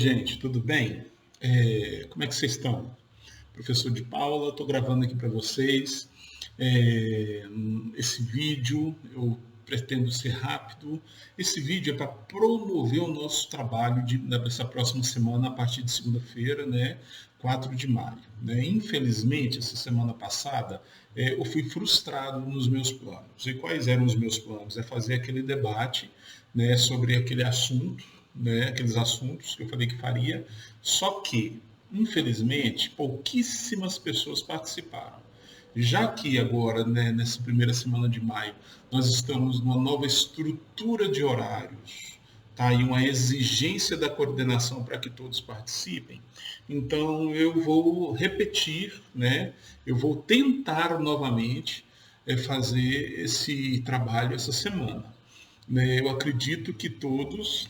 gente, tudo bem? Como é que vocês estão? Professor de Paula, estou gravando aqui para vocês esse vídeo. Eu pretendo ser rápido. Esse vídeo é para promover o nosso trabalho dessa próxima semana, a partir de segunda-feira, né, 4 de maio. Né? Infelizmente, essa semana passada, eu fui frustrado nos meus planos. E quais eram os meus planos? É fazer aquele debate, né, sobre aquele assunto, né, aqueles assuntos que eu falei que faria, só que, infelizmente, pouquíssimas pessoas participaram. Já que agora, né, nessa primeira semana de maio, nós estamos numa nova estrutura de horários, tá? E uma exigência da coordenação para que todos participem, então eu vou repetir, né? Eu vou tentar novamente fazer esse trabalho essa semana. Né? Eu acredito que todos,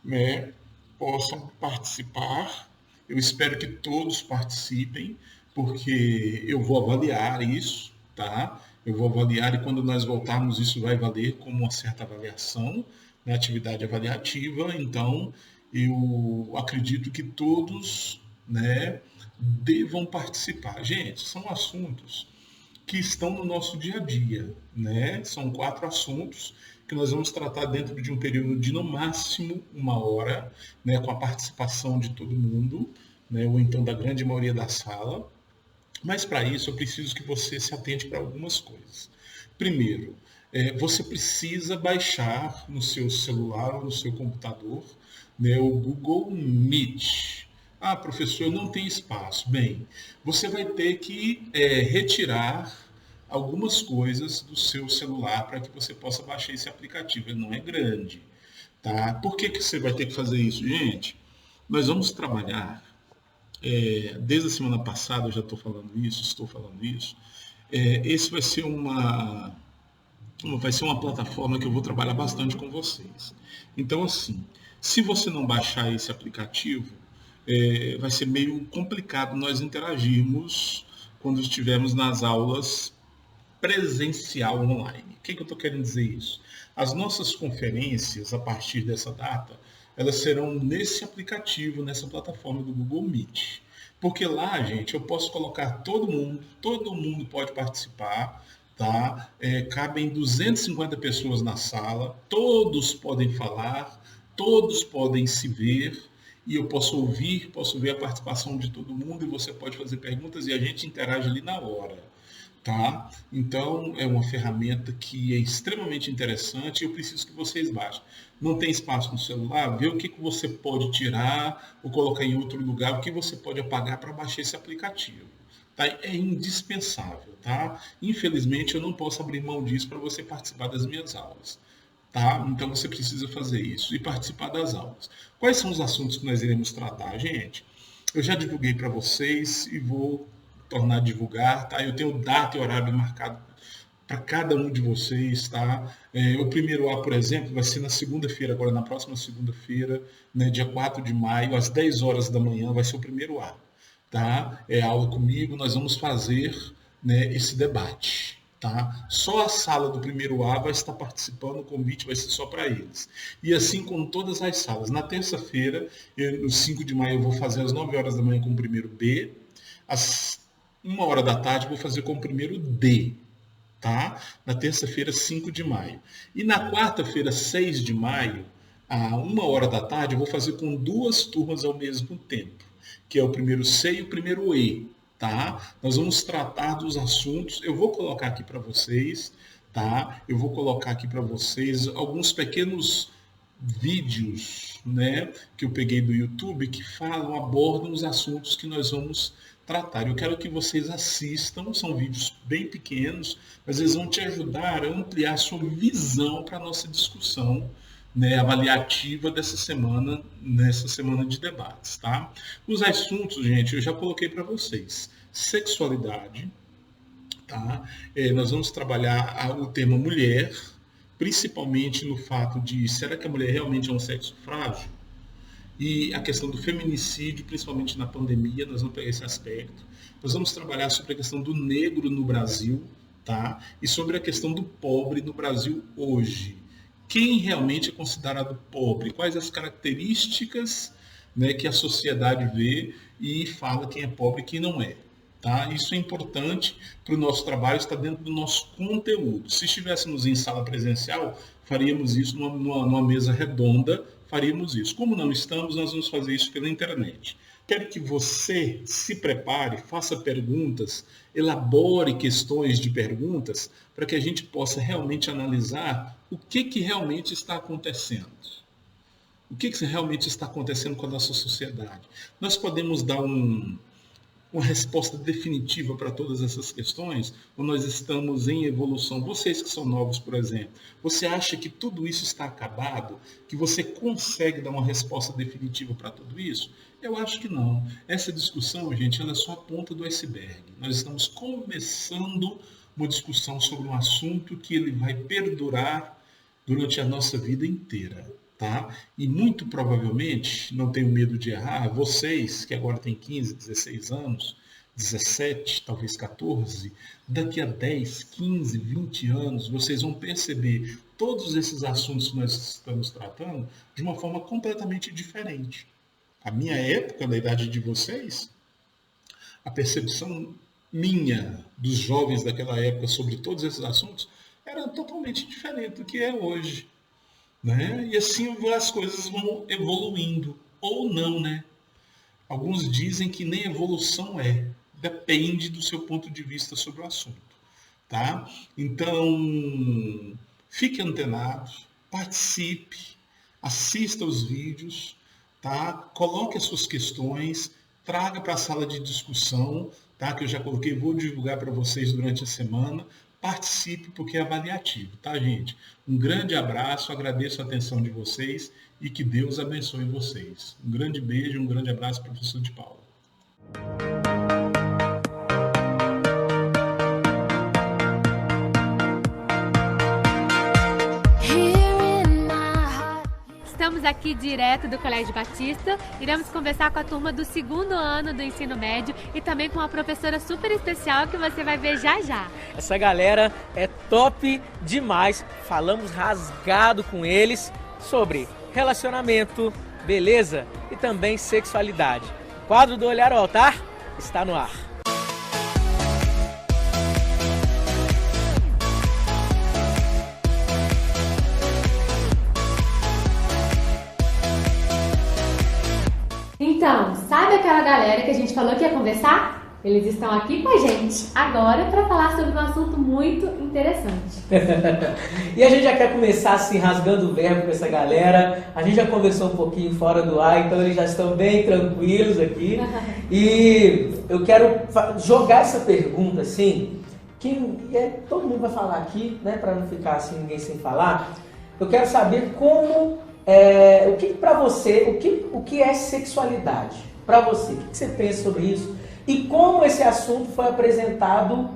né, possam participar. Eu espero que todos participem, porque eu vou avaliar isso, tá? Eu vou avaliar e quando nós voltarmos isso vai valer como uma certa avaliação na atividade avaliativa. Então, eu acredito que todos, né, devam participar. Gente, são assuntos que estão no nosso dia a dia, né? São 4 assuntos que nós vamos tratar dentro de um período de no máximo 1 hora, né? Com a participação de todo mundo, né? Ou então da grande maioria da sala. Mas para isso eu preciso que você se atente para algumas coisas. Primeiro, você precisa baixar no seu celular ou no seu computador, né, o Google Meet. Ah, professor, não tem espaço. Bem, você vai ter que retirar algumas coisas do seu celular para que você possa baixar esse aplicativo. Ele não é grande, tá? Por que você vai ter que fazer isso, gente? Nós vamos trabalhar, desde a semana passada eu já estou falando isso. Esse vai ser uma plataforma que eu vou trabalhar bastante com vocês. Então, assim, se você não baixar esse aplicativo, vai ser meio complicado nós interagirmos quando estivermos nas aulas presencial online. O que eu estou querendo dizer isso? As nossas conferências, a partir dessa data, elas serão nesse aplicativo, nessa plataforma do Google Meet. Porque lá, gente, eu posso colocar todo mundo pode participar, tá? Cabem 250 pessoas na sala, todos podem falar, todos podem se ver, e eu posso ver a participação de todo mundo, e você pode fazer perguntas e a gente interage ali na hora. Tá? Então, é uma ferramenta que é extremamente interessante e eu preciso que vocês baixem. Não tem espaço no celular? Vê o que você pode tirar ou colocar em outro lugar, o que você pode apagar para baixar esse aplicativo. Tá? É indispensável. Tá? Infelizmente, eu não posso abrir mão disso para você participar das minhas aulas. Tá? Então, você precisa fazer isso e participar das aulas. Quais são os assuntos que nós iremos tratar, gente? Eu já divulguei para vocês e vou tornar a divulgar, tá? Eu tenho data e horário marcado para cada um de vocês, tá? O primeiro A, por exemplo, vai ser na segunda-feira, agora na próxima segunda-feira, né, dia 4 de maio, às 10 horas da manhã, vai ser o primeiro A, tá? É aula comigo, nós vamos fazer, né, esse debate. Tá? Só a sala do primeiro A vai estar participando, o convite vai ser só para eles. E assim com todas as salas. Na terça-feira, no 5 de maio, eu vou fazer às 9 horas da manhã com o primeiro B, às 1 hora da tarde vou fazer com o primeiro D, tá? Na terça-feira, 5 de maio. E na quarta-feira, 6 de maio, a 1 hora da tarde, eu vou fazer com 2 turmas ao mesmo tempo, que é o primeiro C e o primeiro E, tá? Nós vamos tratar dos assuntos, eu vou colocar aqui para vocês, tá? Eu vou colocar aqui para vocês alguns pequenos vídeos, né, que eu peguei do YouTube que abordam os assuntos que nós vamos tratar. Eu quero que vocês assistam, são vídeos bem pequenos, mas eles vão te ajudar a ampliar a sua visão para a nossa discussão, né, avaliativa dessa semana, nessa semana de debates, tá? Os assuntos, gente, eu já coloquei para vocês. Sexualidade, tá? Nós vamos trabalhar o tema mulher, principalmente no fato de, será que a mulher realmente é um sexo frágil? E a questão do feminicídio, principalmente na pandemia, nós vamos pegar esse aspecto. Nós vamos trabalhar sobre a questão do negro no Brasil, tá? E sobre a questão do pobre no Brasil hoje. Quem realmente é considerado pobre? Quais as características né, que a sociedade vê e fala quem é pobre e quem não é. Tá? Isso é importante para o nosso trabalho, está dentro do nosso conteúdo. Se estivéssemos em sala presencial, faríamos isso numa mesa redonda, faríamos isso. Como não estamos, nós vamos fazer isso pela internet. Quero que você se prepare, faça perguntas, elabore questões de perguntas, para que a gente possa realmente analisar o que realmente está acontecendo. O que realmente está acontecendo com a nossa sociedade. Nós podemos dar uma resposta definitiva para todas essas questões, ou nós estamos em evolução? Vocês que são novos, por exemplo, você acha que tudo isso está acabado? Que você consegue dar uma resposta definitiva para tudo isso? Eu acho que não. Essa discussão, gente, ela é só a ponta do iceberg. Nós estamos começando uma discussão sobre um assunto que ele vai perdurar durante a nossa vida inteira. Tá? E muito provavelmente, não tenho medo de errar, vocês que agora têm 15, 16 anos, 17, talvez 14, daqui a 10, 15, 20 anos, vocês vão perceber todos esses assuntos que nós estamos tratando de uma forma completamente diferente. A minha época, na idade de vocês, a percepção minha, dos jovens daquela época sobre todos esses assuntos, era totalmente diferente do que é hoje. Né? E assim as coisas vão evoluindo, ou não, né? Alguns dizem que nem evolução depende do seu ponto de vista sobre o assunto, tá? Então, fique antenado, participe, assista os vídeos, tá? Coloque as suas questões, traga para a sala de discussão, tá? Que eu já coloquei, vou divulgar para vocês durante a semana. Participe, porque é avaliativo, tá, gente? Um grande abraço, agradeço a atenção de vocês e que Deus abençoe vocês. Um grande beijo, um grande abraço, professor de Paula. Estamos aqui direto do Colégio Batista, iremos conversar com a turma do 2º ano do ensino médio e também com uma professora super especial que você vai ver já já. Essa galera é top demais, falamos rasgado com eles sobre relacionamento, beleza e também sexualidade. O quadro do Olhar ao Altar está no ar. Então, sabe aquela galera que a gente falou que ia conversar? Eles estão aqui com a gente agora para falar sobre um assunto muito interessante. E a gente já quer começar assim, rasgando o verbo com essa galera. A gente já conversou um pouquinho fora do ar, então eles já estão bem tranquilos aqui. E eu quero jogar essa pergunta assim, todo mundo vai falar aqui, né, para não ficar assim ninguém sem falar. Eu quero saber como... o que para você, o que é sexualidade? Para você, o que você pensa sobre isso? E como esse assunto foi apresentado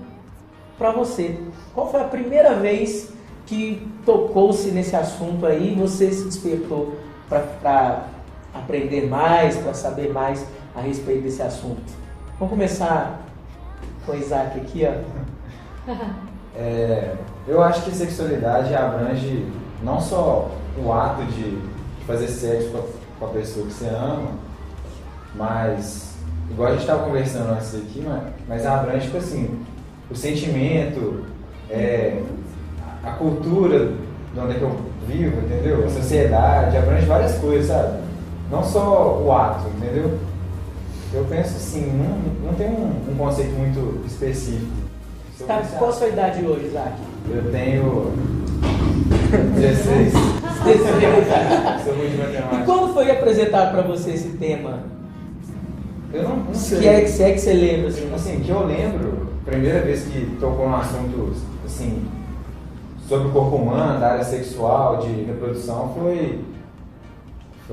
para você? Qual foi a primeira vez que tocou-se nesse assunto aí e você se despertou para aprender mais, para saber mais a respeito desse assunto? Vamos começar com o Isaac aqui, ó. Eu acho que sexualidade abrange não só o ato de fazer sexo com a pessoa que você ama, mas, igual a gente estava conversando antes aqui, mas abrange, tipo assim, o sentimento, a cultura de onde é que eu vivo, entendeu? A sociedade, abrange várias coisas, sabe? Não só o ato, entendeu? Eu penso assim, não tem um conceito muito específico. Tá, qual a sua idade hoje, Isaac? Eu tenho 16. Sou muito matemático. E quando foi apresentado para você esse tema? Eu não sei. Se é que você lembra, assim? Assim, que eu lembro, primeira vez que tocou num assunto, assim, sobre o corpo humano, da área sexual, de reprodução, foi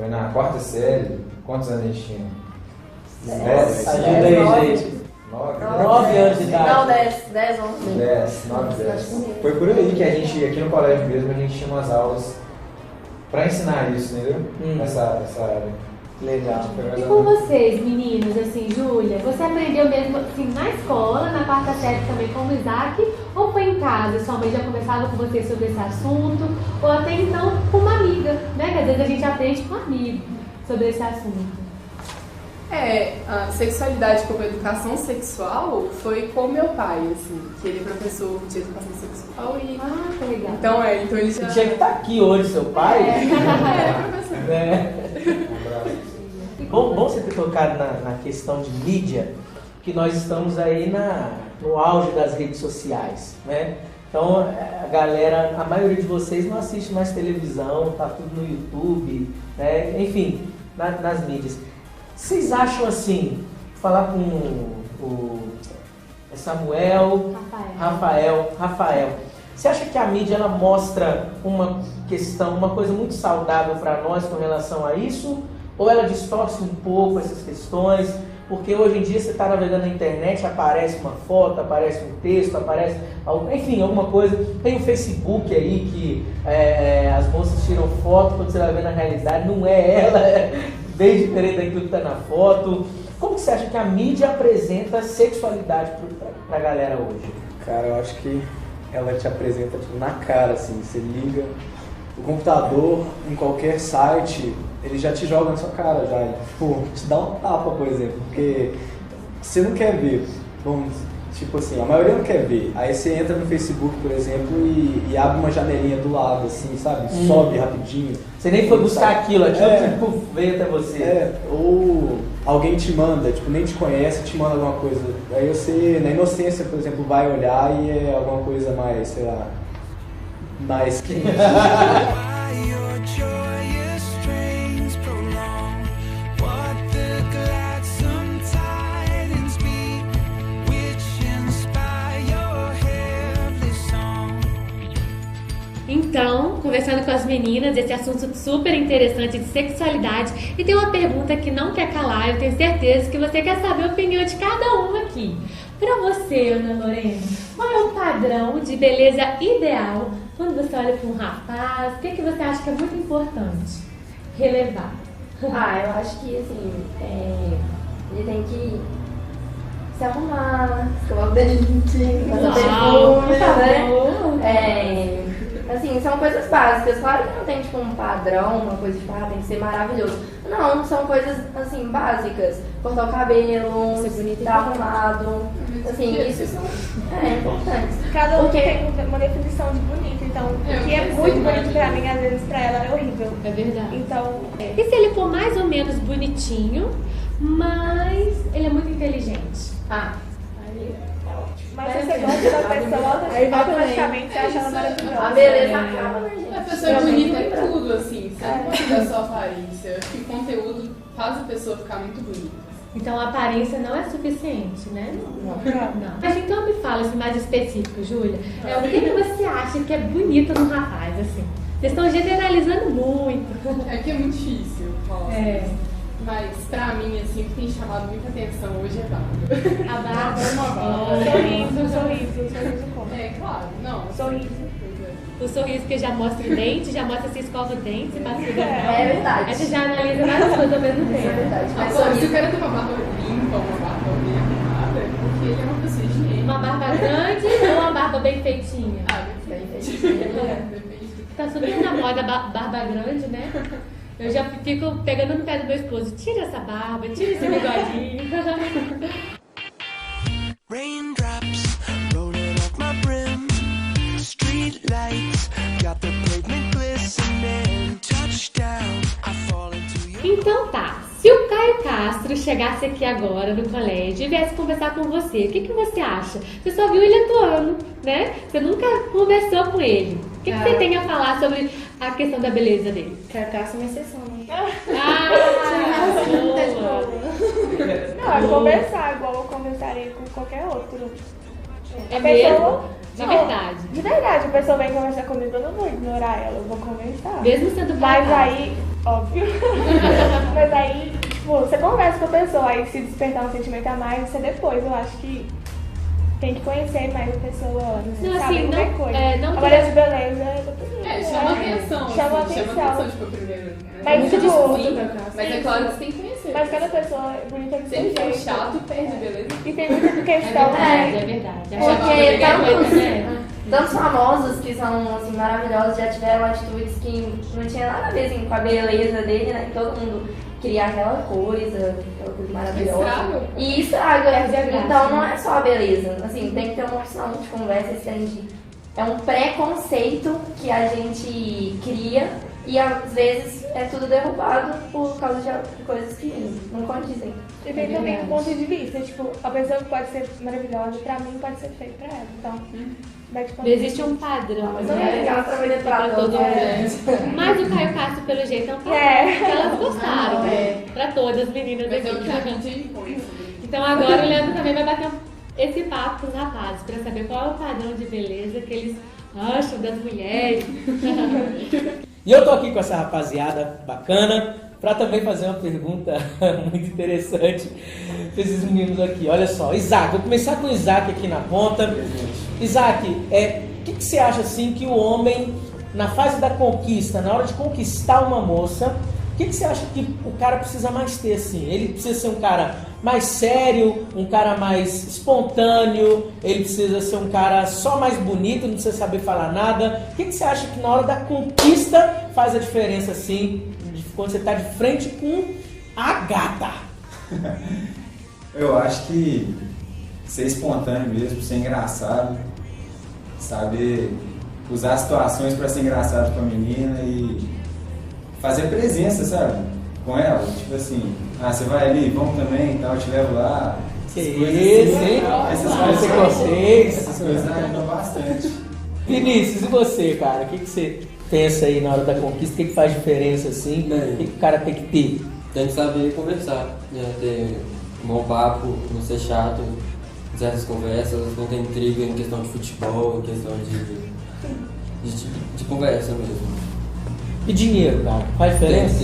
na 4ª série. Quantos anos a gente tinha? 10. Ajuda aí, gente. 9 anos de idade. Não, 10, 11. 10, 9, 10. Foi por aí que a gente, aqui no colégio mesmo, a gente tinha umas aulas para ensinar isso, entendeu? Essa área. Legal. E com vocês, meninos, assim, Júlia, você aprendeu mesmo assim na escola, na 4ª série também como Isaac, ou foi em casa? Sua mãe já conversava com você sobre esse assunto, ou até então com uma amiga, né? Que às vezes a gente aprende com um amigo sobre esse assunto. A sexualidade como educação sexual foi com meu pai, assim, que ele é professor de educação sexual e... Ah, que legal. Então ele já... Você tinha que estar aqui hoje, seu pai. professor. Bom você ter tocado na questão de mídia, que nós estamos aí no auge das redes sociais, né? Então, a galera, a maioria de vocês não assiste mais televisão, tá tudo no YouTube, né? Enfim, nas mídias. Vocês acham assim, falar com o Samuel, Rafael, você acha que a mídia ela mostra uma questão, uma coisa muito saudável para nós com relação a isso? Ou ela distorce um pouco essas questões? Porque hoje em dia você está navegando na internet, aparece uma foto, aparece um texto, aparece, enfim, alguma coisa. Tem o Facebook aí que as moças tiram foto, quando você vai ver na realidade não é ela, é bem diferente daquilo que está na foto. Como que você acha que a mídia apresenta sexualidade para a galera hoje? Cara, eu acho que ela te apresenta tipo, na cara, assim, você liga o computador em qualquer site, ele já te joga na sua cara, já, tipo, te dá um tapa, por exemplo, porque você não quer ver, tipo assim, a maioria não quer ver, aí você entra no Facebook, por exemplo, e abre uma janelinha do lado, assim, sabe, sobe rapidinho. Você nem foi buscar aquilo, tipo, veio até você. Ou alguém te manda, tipo, nem te conhece, te manda alguma coisa, aí você, na inocência, por exemplo, vai olhar e é alguma coisa mais, sei lá, mais quente. Então, conversando com as meninas, esse assunto super interessante de sexualidade, e tem uma pergunta que não quer calar, eu tenho certeza que você quer saber a opinião de cada um aqui. Pra você, Ana Lorena, qual é o padrão de beleza ideal quando você olha para um rapaz? O que você acha que é muito importante relevar? Eu acho que, assim, ele tem que se arrumar, escovar o dente, fazer perfume, né? Assim, são coisas básicas. Claro que não tem, tipo, um padrão, uma coisa, tipo, tem que ser maravilhoso. Não, são coisas, assim, básicas. Cortar o cabelo, ser bonito, estar arrumado. Assim, isso são importantes. Cada um tem uma definição de bonito. Então, o que é muito bonito pra mim, às vezes pra ela é horrível. É verdade. Então, E se ele for mais ou menos bonitinho, mas ele é muito inteligente? mas se você gosta da pessoa, automaticamente você acha ela maravilhosa. A beleza acaba, né, gente? A pessoa é bonita em tudo, assim. Você não pode dar sua aparência. Que o conteúdo faz a pessoa ficar muito bonita. Então a aparência não é suficiente, né? Não. Mas então me fala assim, mais específico, Júlia. O que você acha que é bonito no rapaz, assim? Vocês estão generalizando muito. É que é muito difícil falar Mas pra mim, assim, o que tem chamado muita atenção hoje é a barba. A barba é uma barba. Sorriso como? Claro, não. Sorriso. O sorriso que já mostra o dente, já mostra se escova o dente, se passa o dente. É verdade. Aí você já analisa várias coisas ao mesmo tempo. É verdade. Mas se o cara tem uma barba limpa, uma barba bem arrumada, é porque ele é uma pessoa higiênica. Uma barba grande ou uma barba bem feitinha? Bem feitinha. Tá super na moda barba grande, né? Eu já fico pegando no pé do meu esposo. Tira essa barba, tira esse bigodinho. Raindrops rolling off my brim. Street lights got the pavement glistening. Touchdown, I fall into your... Então tá, se o Caio Castro chegasse aqui agora no colégio e viesse conversar com você, o que você acha? Você só viu ele atuando, né? Você nunca conversou com ele. O que você tem a falar sobre a questão da beleza dele? Caio Castro é uma exceção, né? Não, é conversar, igual eu conversaria com qualquer outro. É mesmo? De verdade. De verdade, a pessoa vem conversar comigo, eu não vou ignorar ela, eu vou conversar. Mesmo sendo Mas casado. aí, óbvio. Mas aí, tipo, você conversa com a pessoa, aí se despertar um sentimento a mais, isso é depois. Eu acho que tem que conhecer mais a pessoa, Não, sabe, assim, qualquer não- coisa. não Agora de beleza, Chama atenção. Chama assim, atenção. tipo, primeiro. Mas, muito tipo, distinto, mas é claro que você tem que conhecer. Mas cada pessoa é bonita de Se ele seu for jeito. chato, perde, beleza? E tem muita questão, É né? verdade. Porque Achava que tanto- coisa, né? Tantos famosos que são assim, maravilhosos já tiveram atitudes que não tinha nada a ver assim, com a beleza dele, né? Todo mundo queria aquela coisa maravilhosa. E estraga. Então não é só a beleza. Assim, tem que ter uma opção de conversa, é um preconceito que a gente cria e às vezes é tudo derrubado por causa de coisas que não condizem. E tem também um ponto de vista, tipo, a pessoa que pode ser maravilhosa, pra mim pode ser feia pra ela. Então, existe um padrão. Mas não é legal trabalhar pra todo mundo. Mas o Caio Castro, pelo jeito, é um padrão que elas gostaram. Pra todas as meninas aqui. Então agora o Leandro também vai bater esse papo com os rapazes, pra saber qual é o padrão de beleza que eles acham das mulheres. E eu tô aqui com essa rapaziada bacana para também fazer uma pergunta muito interessante para esses meninos aqui. Olha só, Isaac, vou começar com o Isaac aqui na ponta. Isaac, o que você acha assim que o homem, na fase da conquista, na hora de conquistar uma moça, o que você acha que o cara precisa mais ter assim? Ele precisa ser um cara mais sério, um cara mais espontâneo, ele precisa ser um cara só mais bonito, não precisa saber falar nada. O que você acha que na hora da conquista faz a diferença assim, quando você está de frente com a gata? Eu acho que ser espontâneo mesmo, ser engraçado, saber usar situações para ser engraçado com a menina e fazer presença, sabe? Com ela, tipo assim, você vai ali, vamos também e tal, eu te levo lá. Que isso, hein? Essas coisas ajudam bastante. Vinícius, e você, cara? O que você pensa aí na hora da conquista? O que faz diferença assim? O que o cara tem que ter? Tem que saber conversar, né? Ter um bom papo, não ser chato em certas conversas, não ter intriga em questão de futebol, em questão de conversa mesmo. E dinheiro, cara? Faz diferença?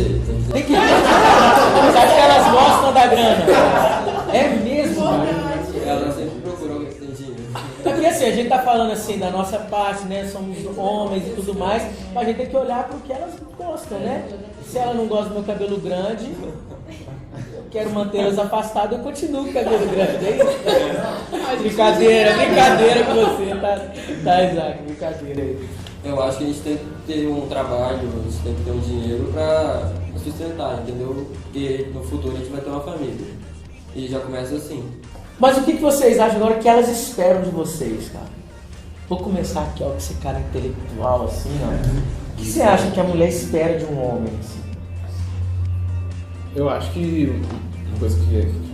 Tem que ter. Você acha que elas gostam da grana? É mesmo, cara? Elas sempre procuram alguém que tem dinheiro. Porque assim, a gente tá falando assim da nossa parte, né? Somos homens e tudo mais, mas a gente tem que olhar pro que elas gostam, né? Se ela não gosta do meu cabelo grande, eu quero mantê-las afastadas, eu continuo com o cabelo grande, é isso? Brincadeira com você, tá, Isaac? Brincadeira aí. Eu acho que a gente tem que ter um trabalho, a gente tem que ter um dinheiro pra sustentar, entendeu? Porque no futuro a gente vai ter uma família. E já começa assim. Mas o que vocês acham agora que elas esperam de vocês, cara? Vou começar aqui, ó, com esse cara intelectual, assim, ó. O que você acha que a mulher espera de um homem, assim? Eu acho que uma coisa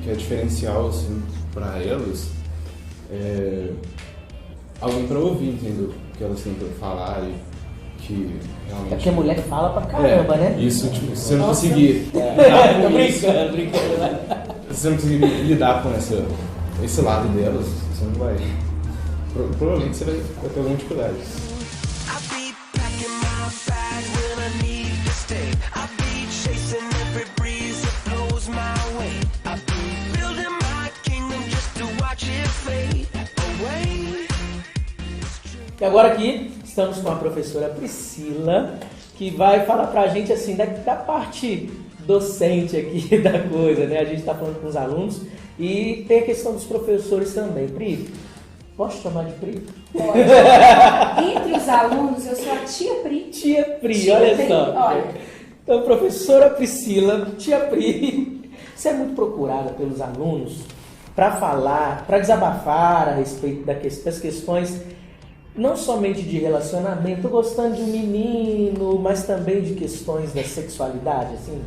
que é diferencial, assim, pra elas é alguém pra ouvir, entendeu? Que elas tentam falar e que realmente... É porque a mulher fala pra caramba, né? Isso, tipo, se você não conseguir... Tô brincando. Se você não conseguir lidar com esse lado delas, você não vai... Provavelmente você vai ter alguma dificuldade. E agora aqui estamos com a professora Priscila, que vai falar pra gente assim da parte docente aqui da coisa, né? A gente está falando com os alunos e tem a questão dos professores também. Pri, posso chamar de Pri? Pode. Entre os alunos, eu sou a tia Pri. Tia Pri, olha só. Olha. Então, professora Priscila, tia Pri, você é muito procurada pelos alunos para falar, para desabafar a respeito das questões não somente de relacionamento, gostando de um menino, mas também de questões da sexualidade, assim?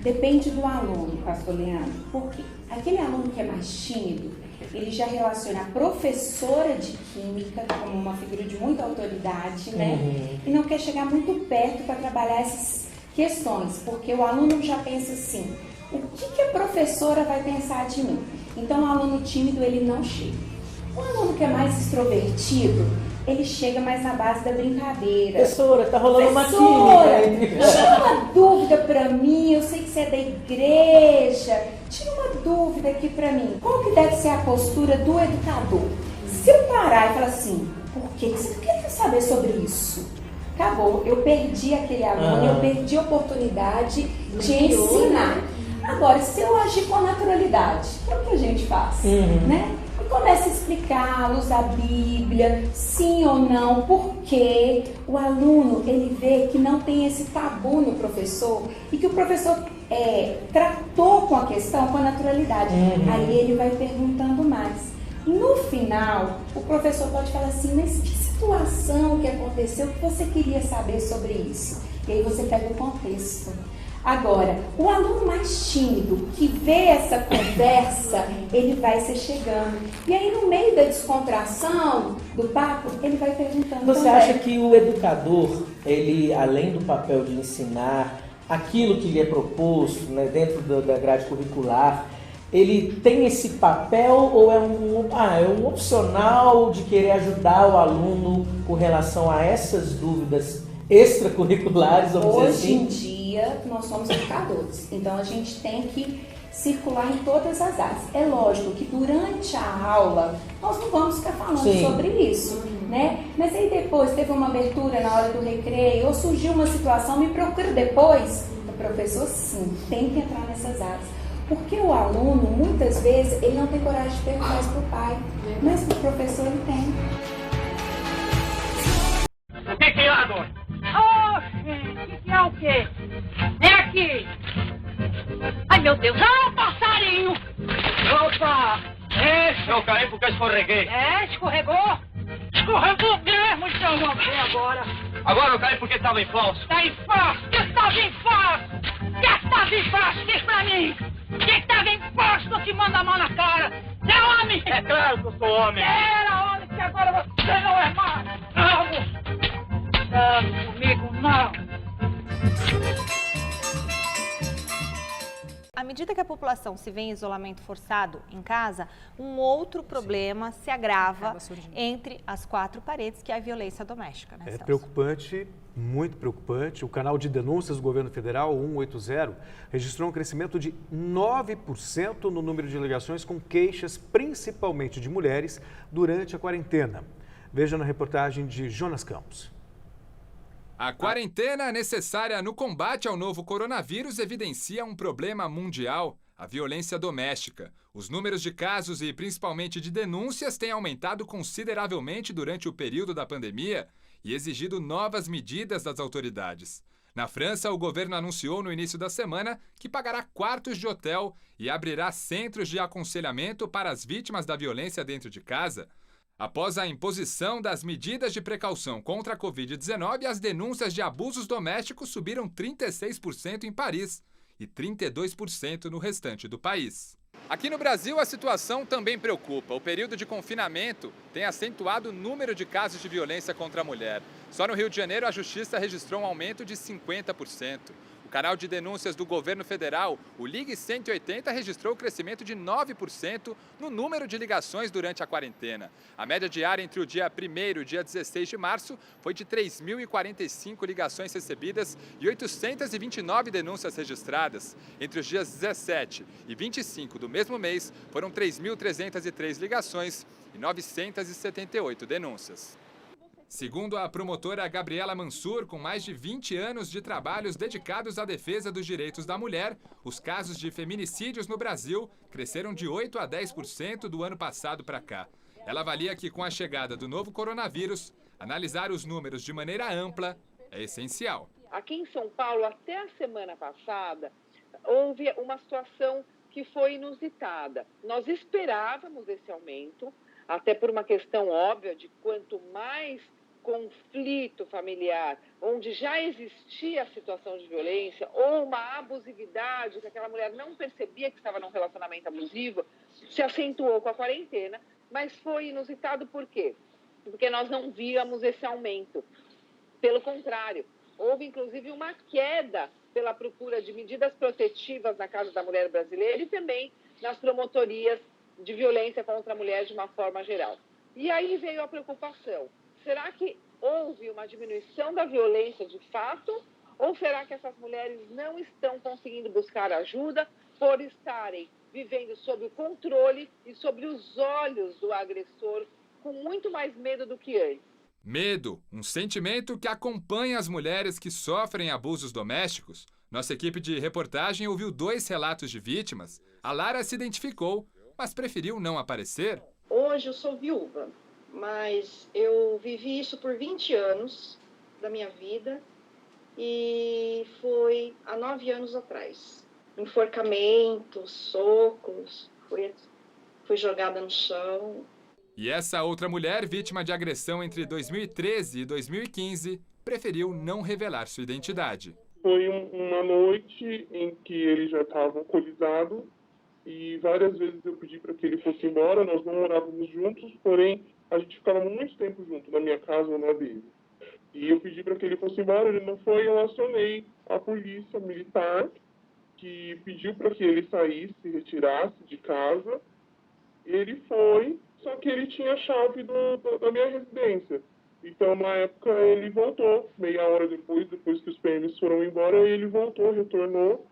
Depende do aluno, pastor Leandro. Por quê? Aquele aluno que é mais tímido, ele já relaciona a professora de química como uma figura de muita autoridade, né? E não quer chegar muito perto para trabalhar essas questões, porque o aluno já pensa assim, o que a professora vai pensar de mim? Então, o aluno tímido, ele não chega. O aluno que é mais extrovertido, ele chega mais na base da brincadeira. Professora, tá rolando uma química. Tira uma dúvida pra mim, eu sei que você é da igreja. Tira uma dúvida aqui pra mim. Qual que deve ser a postura do educador? Se eu parar e falar assim, por que você quer saber sobre isso? Acabou, eu perdi aquele aluno, eu perdi a oportunidade de ensinar. Agora, se eu agir com naturalidade, o que a gente faz? Né? começa a explicar, usa a Bíblia, sim ou não, por quê. O aluno, ele vê que não tem esse tabu no professor e que o professor tratou com a questão com a naturalidade. Aí ele vai perguntando mais. No final, o professor pode falar assim, mas que situação que aconteceu que você queria saber sobre isso? E aí você pega o contexto. Agora, o aluno mais tímido que vê essa conversa, ele vai se chegando. E aí, no meio da descontração do papo, ele vai perguntando. Você acha que o educador, ele, além do papel de ensinar aquilo que lhe é proposto, né, dentro da grade curricular, ele tem esse papel ou é um opcional de querer ajudar o aluno com relação a essas dúvidas extracurriculares, vamos dizer assim? Hoje em dia, nós somos educadores, então a gente tem que circular em todas as áreas. É lógico que durante a aula, nós não vamos ficar falando sobre isso, né? Mas aí depois teve uma abertura na hora do recreio, ou surgiu uma situação, me procura depois. O professor, sim, tem que entrar nessas áreas. Porque o aluno, muitas vezes, ele não tem coragem de perguntar isso para o pai, mas para o professor ele tem. O que é agora? Oxe, que é o quê? É aqui! Ai, meu Deus! Ah, um passarinho! Opa! Eu caí porque escorreguei. Escorregou? Escorregou mesmo, então vamos ver agora. Agora eu caí porque estava em falso. Está em falso? Que estava em falso? Que estava em falso? Diz pra mim! Que estava em falso que manda a mão na cara? Você é homem? É claro que eu sou homem. Era homem, que agora você não é mais. Não, comigo não. À medida que a população se vê em isolamento forçado em casa, um outro problema se agrava entre as quatro paredes, que é a violência doméstica. Né, é preocupante, muito preocupante. O canal de denúncias do governo federal, 180, registrou um crescimento de 9% no número de ligações com queixas, principalmente de mulheres, durante a quarentena. Veja na reportagem de Jonas Campos. A quarentena necessária no combate ao novo coronavírus evidencia um problema mundial, a violência doméstica. Os números de casos e principalmente de denúncias têm aumentado consideravelmente durante o período da pandemia e exigido novas medidas das autoridades. Na França, o governo anunciou no início da semana que pagará quartos de hotel e abrirá centros de aconselhamento para as vítimas da violência dentro de casa. Após a imposição das medidas de precaução contra a Covid-19, as denúncias de abusos domésticos subiram 36% em Paris e 32% no restante do país. Aqui no Brasil, a situação também preocupa. O período de confinamento tem acentuado o número de casos de violência contra a mulher. Só no Rio de Janeiro, a Justiça registrou um aumento de 50%. O canal de denúncias do governo federal, o Ligue 180, registrou um crescimento de 9% no número de ligações durante a quarentena. A média diária entre o dia 1º e o dia 16 de março foi de 3.045 ligações recebidas e 829 denúncias registradas. Entre os dias 17 e 25 do mesmo mês, foram 3.303 ligações e 978 denúncias. Segundo a promotora Gabriela Mansur, com mais de 20 anos de trabalhos dedicados à defesa dos direitos da mulher, os casos de feminicídios no Brasil cresceram de 8% a 10% do ano passado para cá. Ela avalia que, com a chegada do novo coronavírus, analisar os números de maneira ampla é essencial. Aqui em São Paulo, até a semana passada, houve uma situação que foi inusitada. Nós esperávamos esse aumento, até por uma questão óbvia de quanto mais conflito familiar, onde já existia a situação de violência ou uma abusividade, que aquela mulher não percebia que estava num relacionamento abusivo, se acentuou com a quarentena, mas foi inusitado por quê? Porque nós não víamos esse aumento. Pelo contrário, houve inclusive uma queda pela procura de medidas protetivas na Casa da Mulher Brasileira e também nas promotorias de violência contra a mulher de uma forma geral. E aí veio a preocupação. Será que houve uma diminuição da violência de fato? Ou será que essas mulheres não estão conseguindo buscar ajuda por estarem vivendo sob o controle e sob os olhos do agressor com muito mais medo do que antes? Medo, um sentimento que acompanha as mulheres que sofrem abusos domésticos. Nossa equipe de reportagem ouviu 2 relatos de vítimas. A Lara se identificou, mas preferiu não aparecer. Hoje eu sou viúva, mas eu vivi isso por 20 anos da minha vida e foi há 9 anos atrás. Enforcamentos, socos, fui jogada no chão. E essa outra mulher, vítima de agressão entre 2013 e 2015, preferiu não revelar sua identidade. Foi uma noite em que ele já estava alcoolizado e várias vezes eu pedi para que ele fosse embora. Nós não morávamos juntos, porém a gente ficava muito tempo junto, na minha casa ou na dele. E eu pedi para que ele fosse embora, ele não foi, eu acionei a polícia militar, que pediu para que ele saísse, retirasse de casa. Ele foi, só que ele tinha a chave da minha residência. Então, na época, ele voltou, meia hora depois que os PMs foram embora, ele voltou, retornou.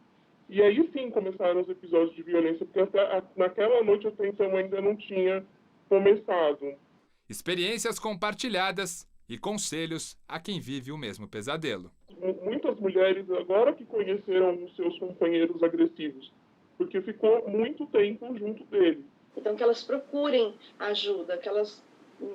E aí sim começaram os episódios de violência, porque naquela noite até então ainda não tinha começado. Experiências compartilhadas e conselhos a quem vive o mesmo pesadelo. Muitas mulheres agora que conheceram os seus companheiros agressivos, porque ficou muito tempo junto dele. Então, que elas procurem ajuda, que elas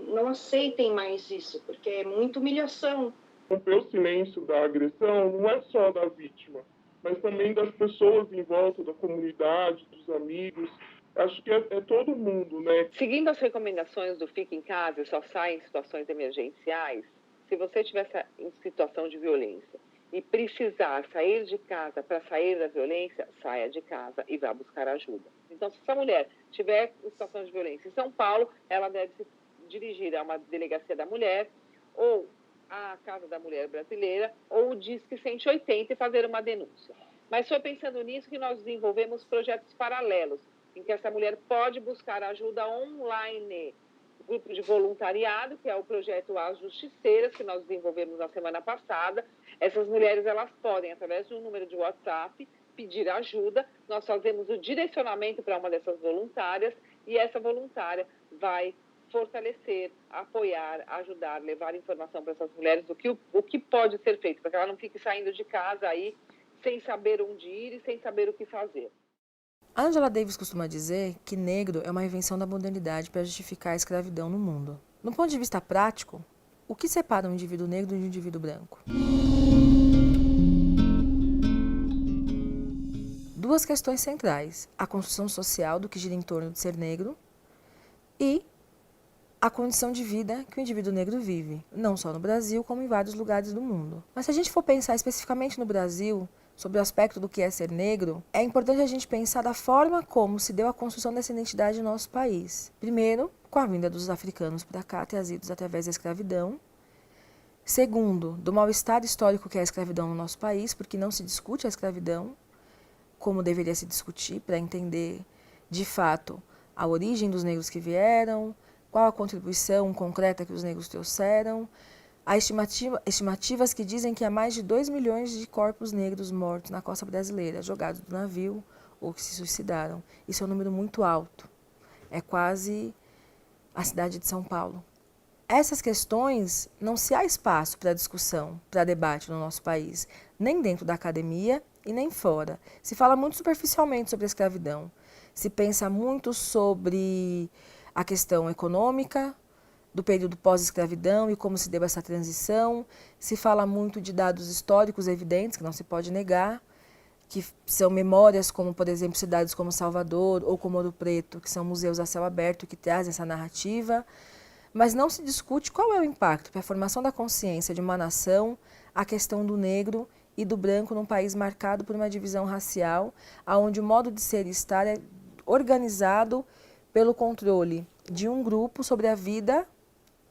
não aceitem mais isso, porque é muita humilhação. Romper o silêncio da agressão não é só da vítima, mas também das pessoas em volta, da comunidade, dos amigos. Acho que é todo mundo, né? Seguindo as recomendações do Fique em Casa e só sai em situações emergenciais, se você estiver em situação de violência e precisar sair de casa para sair da violência, saia de casa e vá buscar ajuda. Então, se essa mulher estiver em situação de violência em São Paulo, ela deve se dirigir a uma delegacia da mulher ou à Casa da Mulher Brasileira ou o Disque 180 e fazer uma denúncia. Mas foi pensando nisso que nós desenvolvemos projetos paralelos, em que essa mulher pode buscar ajuda online. O grupo de voluntariado, que é o projeto As Justiceiras, que nós desenvolvemos na semana passada. Essas mulheres, elas podem, através de um número de WhatsApp, pedir ajuda. Nós fazemos o direcionamento para uma dessas voluntárias e essa voluntária vai fortalecer, apoiar, ajudar, levar informação para essas mulheres do que o que pode ser feito, para que ela não fique saindo de casa aí sem saber onde ir e sem saber o que fazer. Angela Davis costuma dizer que negro é uma invenção da modernidade para justificar a escravidão no mundo. Do ponto de vista prático, o que separa um indivíduo negro de um indivíduo branco? Duas questões centrais: a construção social do que gira em torno de ser negro e a condição de vida que o indivíduo negro vive, não só no Brasil, como em vários lugares do mundo. Mas se a gente for pensar especificamente no Brasil, sobre o aspecto do que é ser negro, é importante a gente pensar da forma como se deu a construção dessa identidade no nosso país. Primeiro, com a vinda dos africanos para cá, trazidos através da escravidão. Segundo, do mal-estar histórico que é a escravidão no nosso país, porque não se discute a escravidão como deveria se discutir para entender, de fato, a origem dos negros que vieram, qual a contribuição concreta que os negros trouxeram. Há estimativas que dizem que há mais de 2 milhões de corpos negros mortos na costa brasileira, jogados do navio ou que se suicidaram. Isso é um número muito alto. É quase a cidade de São Paulo. Essas questões não se há espaço para discussão, para debate no nosso país, nem dentro da academia e nem fora. Se fala muito superficialmente sobre a escravidão. Se pensa muito sobre a questão econômica, do período pós-escravidão e como se deu essa transição. Se fala muito de dados históricos evidentes, que não se pode negar, que são memórias como, por exemplo, cidades como Salvador ou como Ouro Preto, que são museus a céu aberto que trazem essa narrativa, mas não se discute qual é o impacto para a formação da consciência de uma nação, a questão do negro e do branco num país marcado por uma divisão racial, onde o modo de ser e estar é organizado pelo controle de um grupo sobre a vida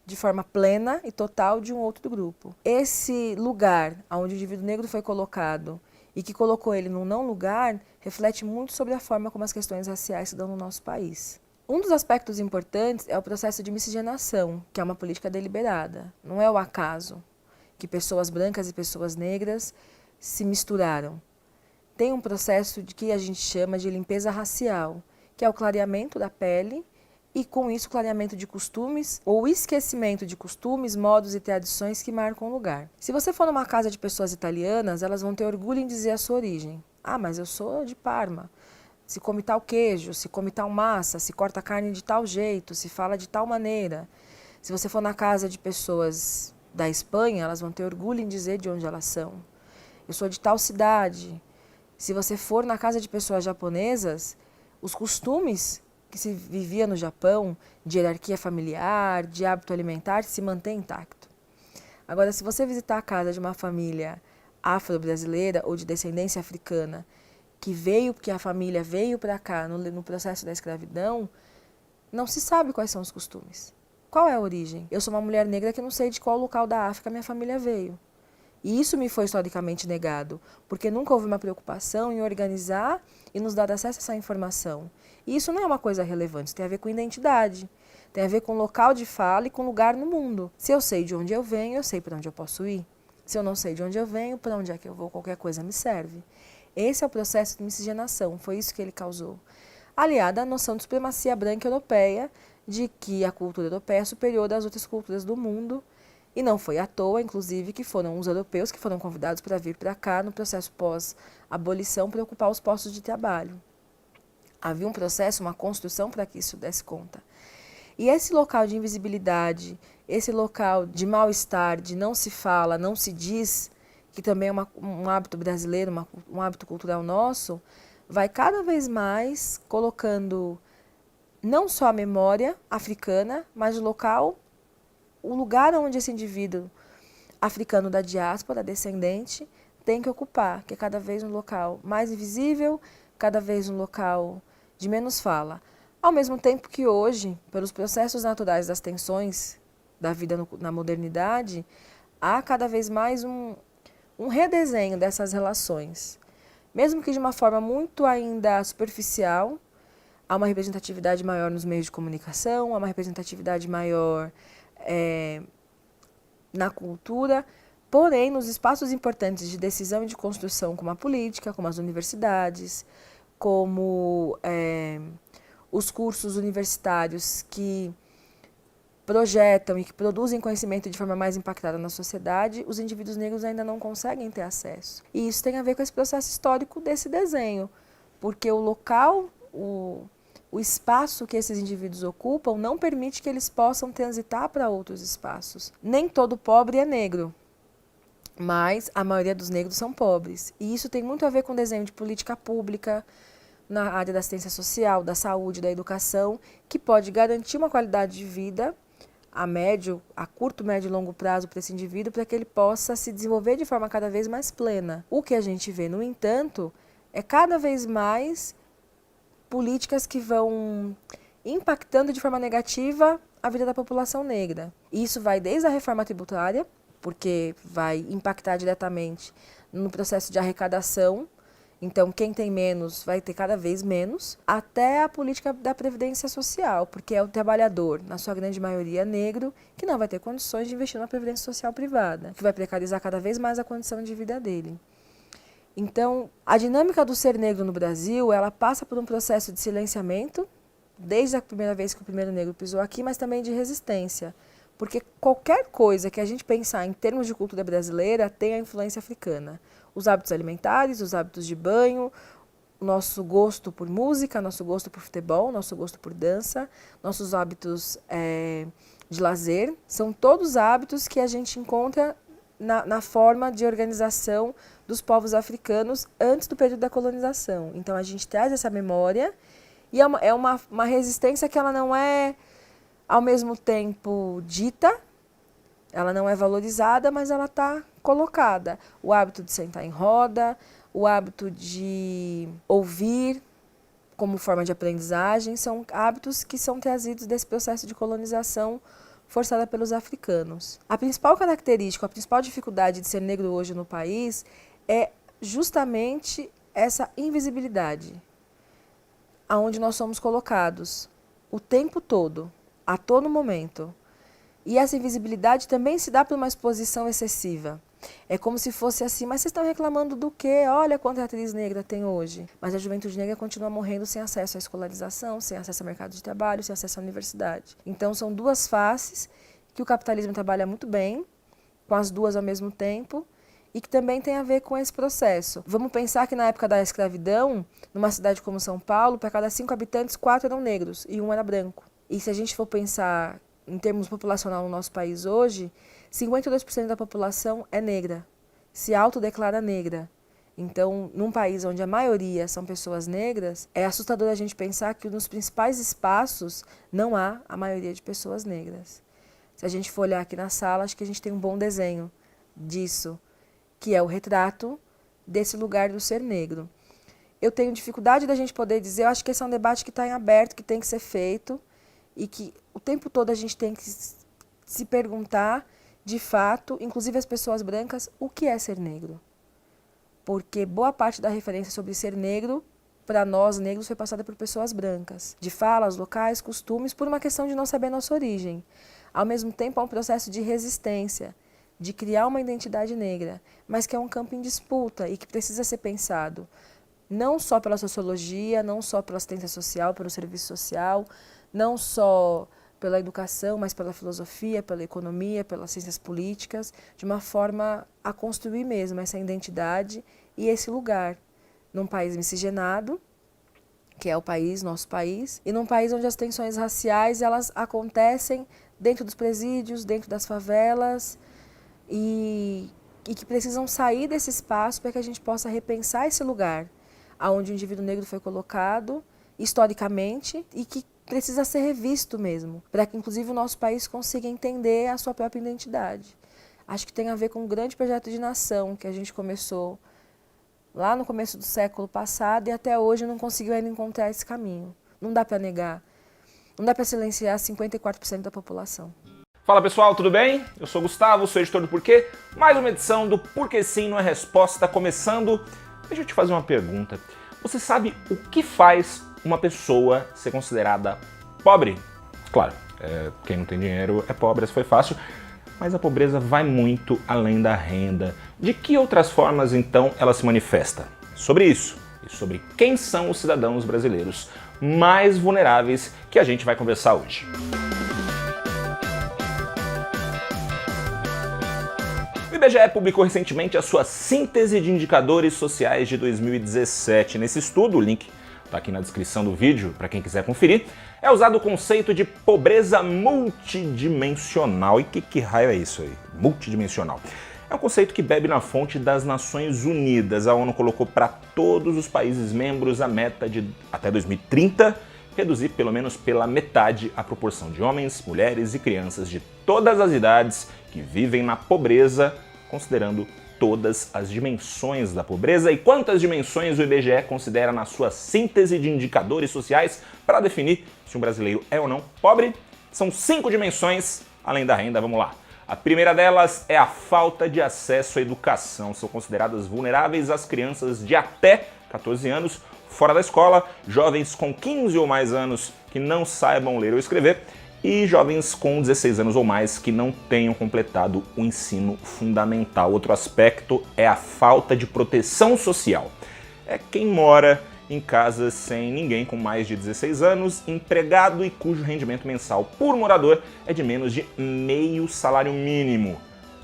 de forma plena e total de um outro grupo. Esse lugar onde o indivíduo negro foi colocado e que colocou ele num não lugar reflete muito sobre a forma como as questões raciais se dão no nosso país. Um dos aspectos importantes é o processo de miscigenação, que é uma política deliberada. Não é o acaso que pessoas brancas e pessoas negras se misturaram. Tem um processo de que a gente chama de limpeza racial, que é o clareamento da pele e, com isso, clareamento de costumes ou esquecimento de costumes, modos e tradições que marcam o lugar. Se você for numa casa de pessoas italianas, elas vão ter orgulho em dizer a sua origem. Ah, mas eu sou de Parma. se come tal queijo, se come tal massa, se corta a carne de tal jeito, se fala de tal maneira. Se você for na casa de pessoas da Espanha, elas vão ter orgulho em dizer de onde elas são. Eu sou de tal cidade. Se você for na casa de pessoas japonesas, os costumes que se vivia no Japão, de hierarquia familiar, de hábito alimentar, se mantém intacto. Agora, se você visitar a casa de uma família afro-brasileira ou de descendência africana, que veio porque a família veio para cá no processo da escravidão, não se sabe quais são os costumes. Qual é a origem? Eu sou uma mulher negra que não sei de qual local da África minha família veio. E isso me foi historicamente negado, porque nunca houve uma preocupação em organizar e nos dar acesso a essa informação. E isso não é uma coisa relevante, isso tem a ver com identidade, tem a ver com local de fala e com lugar no mundo. Se eu sei de onde eu venho, eu sei para onde eu posso ir. Se eu não sei de onde eu venho, para onde é que eu vou, qualquer coisa me serve. Esse é o processo de miscigenação, foi isso que ele causou. Aliada à noção de supremacia branca europeia, de que a cultura europeia é superior às outras culturas do mundo, e não foi à toa, inclusive, que foram os europeus que foram convidados para vir para cá no processo pós-abolição para ocupar os postos de trabalho. Havia um processo, uma construção para que isso desse conta. E esse local de invisibilidade, esse local de mal-estar, de não se fala, não se diz, que também é um hábito brasileiro, um hábito cultural nosso, vai cada vez mais colocando não só a memória africana, mas o lugar onde esse indivíduo africano da diáspora, descendente, tem que ocupar, que é cada vez um local mais invisível, cada vez um local de menos fala. Ao mesmo tempo que hoje, pelos processos naturais das tensões da vida na modernidade, há cada vez mais um redesenho dessas relações. Mesmo que de uma forma muito ainda superficial, há uma representatividade maior nos meios de comunicação, há uma representatividade maior na cultura, porém, nos espaços importantes de decisão e de construção, como a política, como as universidades, como os cursos universitários que projetam e que produzem conhecimento de forma mais impactada na sociedade, os indivíduos negros ainda não conseguem ter acesso. E isso tem a ver com esse processo histórico desse desenho, porque o local, o espaço que esses indivíduos ocupam não permite que eles possam transitar para outros espaços. Nem todo pobre é negro, mas a maioria dos negros são pobres. E isso tem muito a ver com o desenho de política pública, na área da assistência social, da saúde, da educação, que pode garantir uma qualidade de vida a curto, médio e longo prazo para esse indivíduo, para que ele possa se desenvolver de forma cada vez mais plena. O que a gente vê, no entanto, é cada vez mais políticas que vão impactando de forma negativa a vida da população negra. E isso vai desde a reforma tributária, porque vai impactar diretamente no processo de arrecadação. Então, quem tem menos vai ter cada vez menos, até a política da previdência social, porque é o trabalhador, na sua grande maioria negro, que não vai ter condições de investir numa previdência social privada, que vai precarizar cada vez mais a condição de vida dele. Então, a dinâmica do ser negro no Brasil, ela passa por um processo de silenciamento, desde a primeira vez que o primeiro negro pisou aqui, mas também de resistência. Porque qualquer coisa que a gente pensar em termos de cultura brasileira tem a influência africana. Os hábitos alimentares, os hábitos de banho, o nosso gosto por música, nosso gosto por futebol, nosso gosto por dança, nossos hábitos de lazer, são todos hábitos que a gente encontra na forma de organização dos povos africanos antes do período da colonização. Então a gente traz essa memória e é uma resistência que ela não é ao mesmo tempo dita, ela não é valorizada, mas ela está colocada. O hábito de sentar em roda, o hábito de ouvir como forma de aprendizagem, são hábitos que são trazidos desse processo de colonização forçada pelos africanos. A principal característica, a principal dificuldade de ser negro hoje no país é justamente essa invisibilidade, aonde nós somos colocados o tempo todo, a todo momento. E essa invisibilidade também se dá por uma exposição excessiva. É como se fosse assim, mas vocês estão reclamando do quê? Olha quanta atriz negra tem hoje. Mas a juventude negra continua morrendo sem acesso à escolarização, sem acesso ao mercado de trabalho, sem acesso à universidade. Então são duas faces que o capitalismo trabalha muito bem, com as duas ao mesmo tempo, e que também tem a ver com esse processo. Vamos pensar que na época da escravidão, numa cidade como São Paulo, para cada 5 habitantes, 4 eram negros e 1 era branco. E se a gente for pensar em termos populacional no nosso país hoje, 52% da população é negra, se autodeclara negra. Então, num país onde a maioria são pessoas negras, é assustador a gente pensar que nos principais espaços não há a maioria de pessoas negras. Se a gente for olhar aqui na sala, acho que a gente tem um bom desenho disso, que é o retrato desse lugar do ser negro. Eu tenho dificuldade da gente poder dizer, eu acho que esse é um debate que está em aberto, que tem que ser feito, e que o tempo todo a gente tem que se perguntar, de fato, inclusive as pessoas brancas, o que é ser negro? Porque boa parte da referência sobre ser negro, para nós negros, foi passada por pessoas brancas, de falas, locais, costumes, por uma questão de não saber nossa origem. Ao mesmo tempo, há um processo de resistência, de criar uma identidade negra, mas que é um campo em disputa e que precisa ser pensado não só pela sociologia, não só pela assistência social, pelo serviço social, não só pela educação, mas pela filosofia, pela economia, pelas ciências políticas, de uma forma a construir mesmo essa identidade e esse lugar num país miscigenado, que é o país, nosso país, e num país onde as tensões raciais elas acontecem dentro dos presídios, dentro das favelas, e que precisam sair desse espaço para que a gente possa repensar esse lugar onde o indivíduo negro foi colocado historicamente e que precisa ser revisto mesmo, para que inclusive o nosso país consiga entender a sua própria identidade. Acho que tem a ver com um grande projeto de nação que a gente começou lá no começo do século passado e até hoje não conseguiu ainda encontrar esse caminho. Não dá para negar, não dá para silenciar 54% da população. Fala pessoal, tudo bem? Eu sou Gustavo, sou editor do Porquê. Mais uma edição do Porque Sim Não é Resposta começando. Deixa eu te fazer uma pergunta. Você sabe o que faz uma pessoa ser considerada pobre? Claro, quem não tem dinheiro é pobre, essa foi fácil. Mas a pobreza vai muito além da renda. De que outras formas, então, ela se manifesta? Sobre isso e sobre quem são os cidadãos brasileiros mais vulneráveis que a gente vai conversar hoje. O IBGE publicou recentemente a sua síntese de indicadores sociais de 2017. Nesse estudo, o link está aqui na descrição do vídeo para quem quiser conferir, é usado o conceito de pobreza multidimensional. E que raio é isso aí? Multidimensional. É um conceito que bebe na fonte das Nações Unidas. A ONU colocou para todos os países membros a meta de, até 2030, reduzir pelo menos pela metade a proporção de homens, mulheres e crianças de todas as idades que vivem na pobreza, considerando todas as dimensões da pobreza. E quantas dimensões o IBGE considera na sua síntese de indicadores sociais para definir se um brasileiro é ou não pobre? São 5 dimensões, além da renda, vamos lá. A primeira delas é a falta de acesso à educação. São consideradas vulneráveis as crianças de até 14 anos fora da escola, jovens com 15 ou mais anos que não saibam ler ou escrever, e jovens com 16 anos ou mais que não tenham completado o ensino fundamental. Outro aspecto é a falta de proteção social. É quem mora em casa sem ninguém com mais de 16 anos, empregado e cujo rendimento mensal por morador é de menos de meio salário mínimo.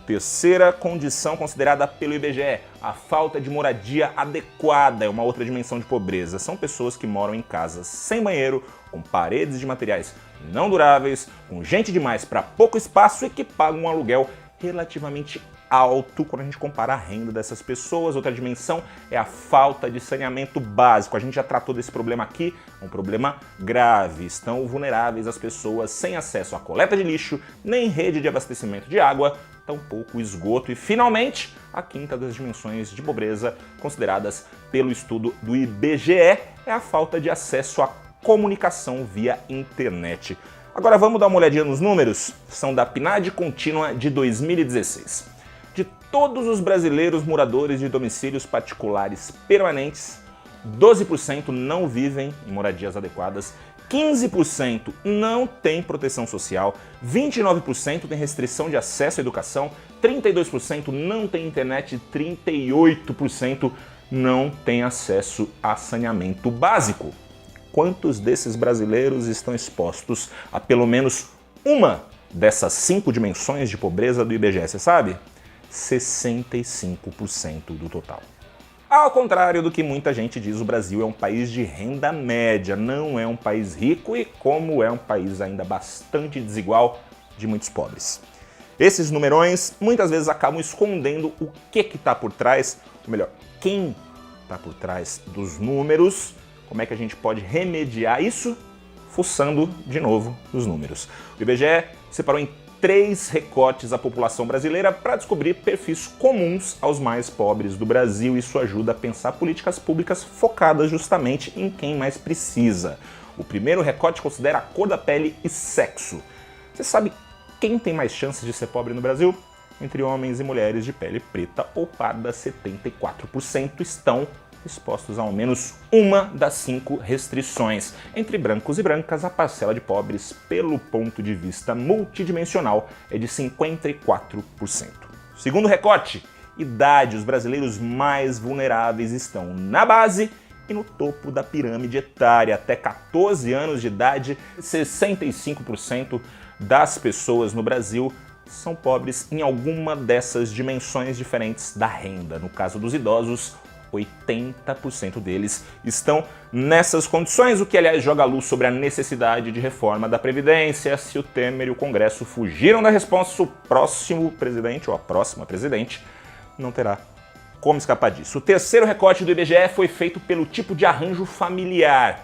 Terceira condição considerada pelo IBGE, a falta de moradia adequada é uma outra dimensão de pobreza. São pessoas que moram em casas sem banheiro, com paredes de materiais não duráveis, com gente demais para pouco espaço e que pagam um aluguel relativamente alto quando a gente compara a renda dessas pessoas. Outra dimensão é a falta de saneamento básico. A gente já tratou desse problema aqui, é um problema grave. Estão vulneráveis as pessoas sem acesso à coleta de lixo, nem rede de abastecimento de água, tampouco esgoto. E, finalmente, a quinta das dimensões de pobreza consideradas pelo estudo do IBGE é a falta de acesso à comunicação via internet. Agora vamos dar uma olhadinha nos números. São da PNAD contínua de 2016. De todos os brasileiros moradores de domicílios particulares permanentes, 12% não vivem em moradias adequadas, 15% não tem proteção social, 29% tem restrição de acesso à educação, 32% não tem internet, 38% não tem acesso a saneamento básico. Quantos desses brasileiros estão expostos a pelo menos uma dessas 5 dimensões de pobreza do IBGE, você sabe? 65% do total. Ao contrário do que muita gente diz, o Brasil é um país de renda média, não é um país rico e, como é um país ainda bastante desigual, de muitos pobres. Esses numerões muitas vezes acabam escondendo o que está por trás, ou melhor, quem está por trás dos números. Como é que a gente pode remediar isso? Fuçando de novo os números. O IBGE separou em 3 recortes a população brasileira para descobrir perfis comuns aos mais pobres do Brasil. Isso ajuda a pensar políticas públicas focadas justamente em quem mais precisa. O primeiro recorte considera a cor da pele e sexo. Você sabe quem tem mais chances de ser pobre no Brasil? Entre homens e mulheres de pele preta ou parda, 74% estão expostos a ao menos uma das 5 restrições. Entre brancos e brancas, a parcela de pobres, pelo ponto de vista multidimensional, é de 54%. Segundo recorte, idade. Os brasileiros mais vulneráveis estão na base e no topo da pirâmide etária. Até 14 anos de idade, 65% das pessoas no Brasil são pobres em alguma dessas dimensões diferentes da renda. No caso dos idosos, 80% deles estão nessas condições, o que, aliás, joga a luz sobre a necessidade de reforma da Previdência. Se o Temer e o Congresso fugiram da resposta, o próximo presidente ou a próxima presidente não terá como escapar disso. O terceiro recorte do IBGE foi feito pelo tipo de arranjo familiar.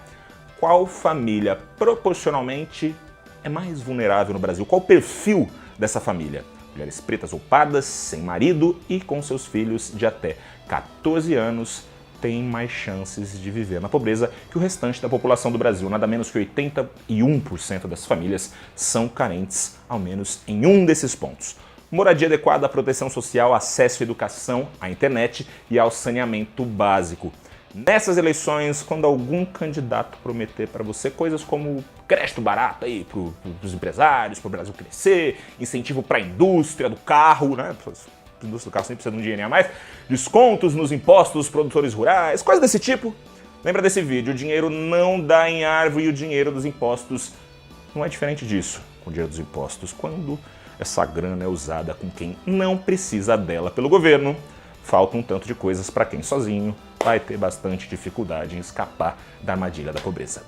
Qual família proporcionalmente é mais vulnerável no Brasil? Qual o perfil dessa família? Mulheres pretas ou pardas, sem marido e com seus filhos de até 14 anos têm mais chances de viver na pobreza que o restante da população do Brasil. Nada menos que 81% das famílias são carentes, ao menos em um desses pontos. Moradia adequada, proteção social, acesso à educação, à internet e ao saneamento básico. Nessas eleições, quando algum candidato prometer para você coisas como crédito barato aí para os empresários, para o Brasil crescer, incentivo para a indústria do carro, né? A indústria do carro sempre precisa de um dinheirinho a mais, descontos nos impostos dos produtores rurais, coisas desse tipo. Lembra desse vídeo? O dinheiro não dá em árvore e o dinheiro dos impostos não é diferente disso. Com o dinheiro dos impostos, quando essa grana é usada com quem não precisa dela pelo governo, falta um tanto de coisas para quem sozinho vai ter bastante dificuldade em escapar da armadilha da pobreza.